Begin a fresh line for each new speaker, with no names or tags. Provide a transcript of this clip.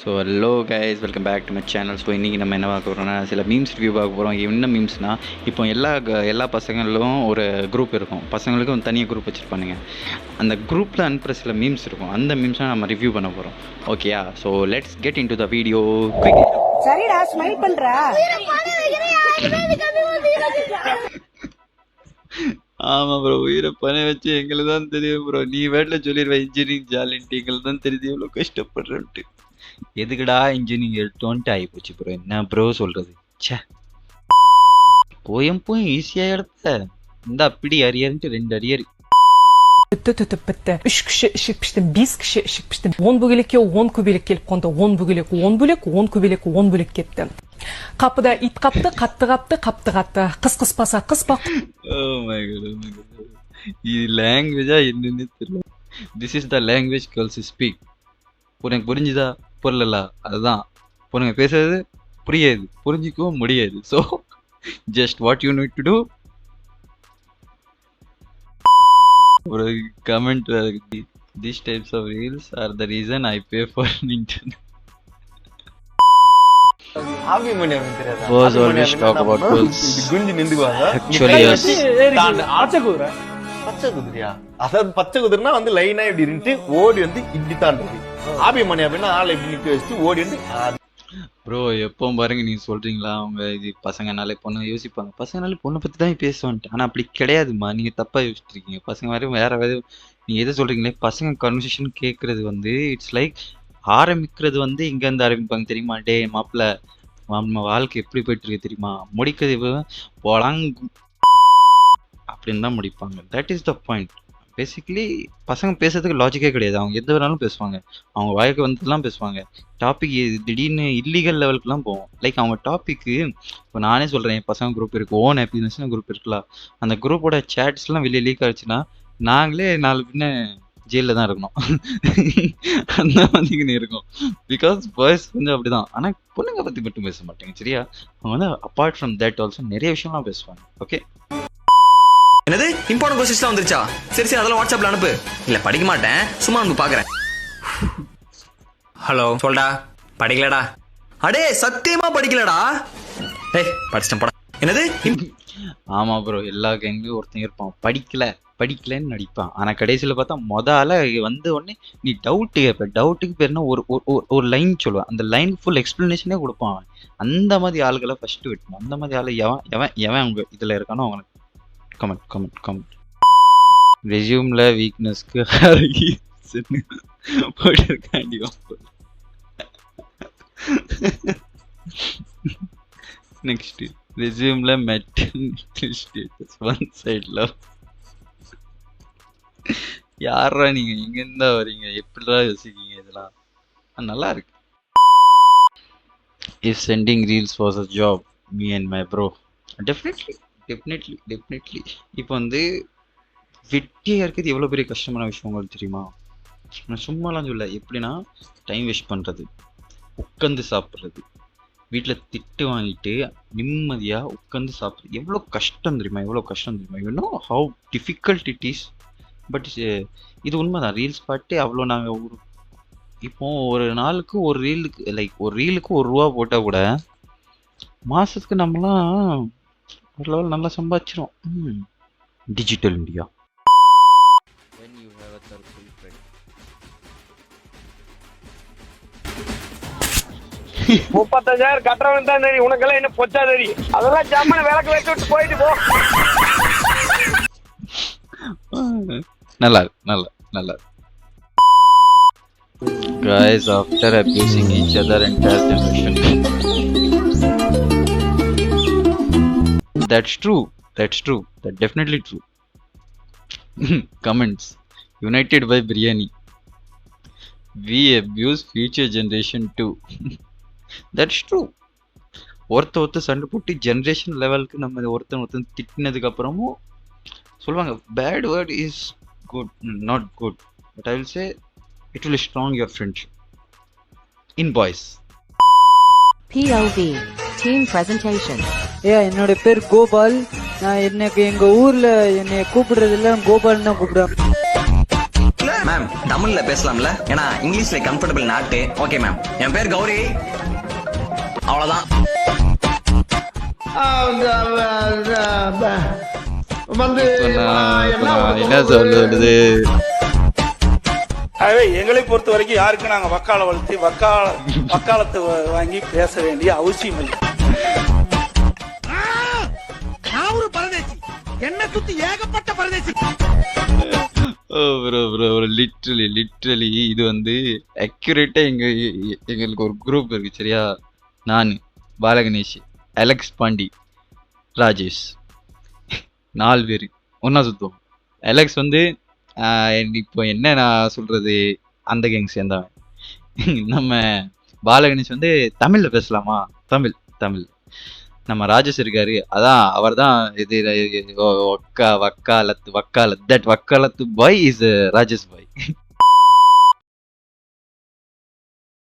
So hello guys, welcome back to my channel. So இன்றைக்கி நம்ம என்ன பார்க்க போகிறோம்னா, சில மீம்ஸ் ரிவ்யூ பார்க்க போகிறோம். என்ன மீம்ஸ்னால், இப்போ எல்லா பசங்களும் ஒரு குரூப் இருக்கும், பசங்களுக்கு ஒரு தனியாக குரூப் வச்சுருப்பானுங்க. அந்த குரூப்பில் அனுப்புகிற சில மீம்ஸ் இருக்கும், அந்த மீம்ஸை நம்ம ரிவ்யூ பண்ண போகிறோம். ஓகேயா? So let's get in to the video quick.
சரிடா, ஸ்மைல் பண்றா.
ஆமாம் ப்ரோ, உயிரை பண வச்சு எங்களுக்கு தான் தெரியும் ப்ரோ. நீ வீட்டில் சொல்லிடுவேன் இன்ஜினியரிங் ஜாலின்ட்டு, எங்களுக்கு தான் தெரியுது எவ்வளோ கஷ்டப்படுறேன்ட்டு. எதுக்குடா இன்ஜினியரிங் எடுத்தோன்ட்டு ஆகிப்போச்சு ப்ரோ. என்ன ப்ரோ சொல்கிறது? சே, போயும் ஈஸியாக எடுத்த இந்த அப்படி அரியர்ன்ட்டு 2 arrear.
bitti. 3 kişi eşit piştim, 5 kişi eşit piştim. 10 bölükке 10 kubülük gelip kondu. 10 bölük, 10 bölük, 10 kubülük, 10 bölük gitti. Kapıda it kaptı, kaptı. Kız pasa, kız bak.
Oh my god. இது லாங்குவேஜா என்னன்னு தெரியல. This is the language girls speak. உனக்கு புரிஞ்சுதா புரியல, அதுதான் உனக்கு பேசுறது புரியாது, புரிஞ்சிக்கவும் முடியாது. So just what you need to do. ஒரு comment, these types of reels are the reason I pay for internet. Was always talk about girls.
குஞ்சு நிந்துக்குவாங்க.
Actually yes.
பச்சை குதிரையா? அதாவது பச்சை குதிரைனா வந்து லைனா இப்படி இருந்துட்டு ஓடி வந்து இப்படி தாண்டது. ஆபி மணி அப்படின்னா ஆளை இப்படி நிக்க வச்சுட்டு ஓடி வந்து.
ப்ரோ எப்போ பாருங்க நீங்க சொல்றீங்களா, அவங்க இது பசங்கனாலே பொண்ணு யோசிப்பாங்க, பசங்கனாலே பொண்ணை பத்தி தான் பேசுவான்ட்டு. ஆனா அப்படி கிடையாதுமா, நீங்க தப்பா யோசிச்சுட்டு இருக்கீங்க. பசங்க வரையும் வேற நீங்க எதை சொல்றீங்களே, பசங்க கன்வர்சேஷன் கேட்கறது வந்து இட்ஸ் லைக் ஆரம்பிக்கிறது வந்து இங்க இருந்து ஆரம்பிப்பாங்க தெரியுமா? டே மாப்பிள்ள, நம்ம வாழ்க்கை எப்படி போயிட்டு இருக்கு தெரியுமா, முடிக்கிறது போலாங் அப்படின்னு தான் முடிப்பாங்க. That is the point. Basically பசங்க பேசுறதுக்கு லாஜிக்கே கிடையாது. அவங்க எந்த வேணாலும் பேசுவாங்க, அவங்க வாழ்க்கை வந்துலாம் பேசுவாங்க. டாபிக் திடீர்னு இல்லீகல் லெவலுக்குலாம் போவோம். லைக் அவங்க டாபிக்கு, இப்போ நானே சொல்கிறேன், பசங்க குரூப் இருக்குது, ஓன் ஹாப்பினஸ்னு குரூப் இருக்கலாம். அந்த குரூப்போட சேட்ஸ்லாம் வெளியே லீக் ஆச்சுன்னா நாங்களே 4 பின்ன ஜெயிலில் தான் இருக்கணும். அந்த மாதிரி இருக்கும். பிகாஸ் பாய்ஸ் கொஞ்சம் அப்படி தான். ஆனால் பொண்ணுங்க பற்றி மட்டும் பேச மாட்டாங்க, சரியா? அவங்க வந்து அப்பார்ட் ஃப்ரம் தட் ஆல்சோ நிறைய விஷயம்லாம் பேசுவாங்க. ஓகே,
என்னது இம்பார்ட்டன்ட் கொஸ்டின்ஸ்லாம் வந்துருச்சா? சரி அதெல்லாம் வாட்ஸ்அப்ல அனுப்பு. இல்ல படிக்க மாட்டேன், சும்மா அனுப்பு பாக்குறேன். ஹலோ, சொல்டா. படிக்கலடா. அடே சத்தியமா படிக்கலடா. ஏய் படிச்சிட்டேன் போடா. என்னது?
ஆமா ப்ரோ, எல்லா கேங்லயும் ஒருத்தன் இருப்பான், படிக்கலன்னு நடிப்பான். ஆனா கடைசியில பார்த்தா முதல்ல வந்த உடனே நீ டவுட் கேட்ப. டவுட்டுக்கு பேர் என்ன, ஒரு லைன் சொல்லுவான், அந்த லைன் ஃபுல் எக்ஸ்பிளனேஷனே கொடுப்பான். அந்த மாதிரி ஆளுகளை ஃபர்ஸ்ட் விட்டணும். அந்த மாதிரி ஆளு எவன் அவங்க இதுல இருக்கானோ அவனுக்கு கமெண்ட். ரெஸ்யூம்ல வீக்னஸ்க்கு போட்டிருக்காண்டி. நெக்ஸ்ட், ரெஸ்யூம்ல maternity status one side love. யாரா நீங்க எங்க இருந்தா வரீங்க, எப்படிதான் யோசிக்கீங்க இதெல்லாம்? நல்லா இருக்கு. If sending reels was a job, me and my bro, definitely. இப்போ வந்து வெட்டியாக இருக்கிறது எவ்வளோ பெரிய கஷ்டமான விஷயம் உங்களுக்கு தெரியுமா? நான் சும்மாலாம் சொல்ல, எப்படின்னா டைம் வேஸ்ட் பண்ணுறது, உட்காந்து சாப்பிட்றது, வீட்டில் திட்டு வாங்கிட்டு நிம்மதியாக உட்காந்து சாப்பிட்றது எவ்வளோ கஷ்டம் தெரியுமா? You know how difficult it is. But இது உண்மைதான். ரீல்ஸ் பாட்டு அவ்வளோ நாங்கள் இப்போ ஒரு நாளுக்கு ஒரு ரீலுக்கு 1 ரூபா போட்டால் கூட மாதத்துக்கு நம்மளாம் ஒரு லெவல் நல்லா சம்பாதிச்சிரும். Digital India. When you have a circle friend.
35,000 கட்டுறவன் தான் தெரியும், உனக்கெல்லாம் என்ன பொச்சா தெரியும்? அதெல்லாம் ஜாமான விளக்கு வச்சு விட்டு போயிட்டு போ.
நல்லா guys, after abusing each other entire generation. That's true. That's definitely true. Comments. United by biryani. We abuse future generation too. That's true. ஒருத்த சண்டை போட்டு ஜெனரேஷன் லெவலுக்கு நம்ம ஒருத்தன் திட்டினதுக்கு அப்புறமும் சொல்லுவாங்க, bad word is good, not good, but I will say it will strong your friendship in boys.
POV team presentation.
என்னோட பேர் கோபால். நான் எனக்கு எங்க ஊர்ல என்னை கூப்பிடுறதுல கோபால் தான் கூப்பிடுவாங்க.
மேம் தமிழ்ல பேசலாம்ல, ஏன்னா இங்கிலீஷ்ல கம்ஃபர்டபிள் நாட்டு. ஓகே மேம், என் பேர் கௌரி, அவ்வளவுதான்.
வந்து
என்ன சொல்றது?
ஆகவே எங்களை பொறுத்த வரைக்கும் யாருக்கும் நாங்க வக்கால வளர்த்து வக்காலத்தை வாங்கி பேச வேண்டிய அவசியம் இல்லை. நான் ஒரு பரதேசி, என்ன சுத்தி ஏகப்பட்ட பரதேசி.
லிட்ரலி இது வந்து அக்யூரேட்டா எங்களுக்கு ஒரு குரூப் இருக்கு சரியா. நான், பாலகணேஷ், அலெக்ஸ் பாண்டி, ராஜேஷ் 4 பேர் ஒன்னா சுத்துவோம். அலெக்ஸ் வந்து இப்போ என்ன நான் சொல்றது, அந்த கேங் சேர்ந்தவன். நம்ம பாலகணேஷ் வந்து தமிழ்ல பேசலாமா, தமிழ். நம்ம ராஜேஷ் இருக்காரு, அதான் அவர் தான் இது வக்காலத்து பாய் இஸ் ராஜேஷ் பாய்.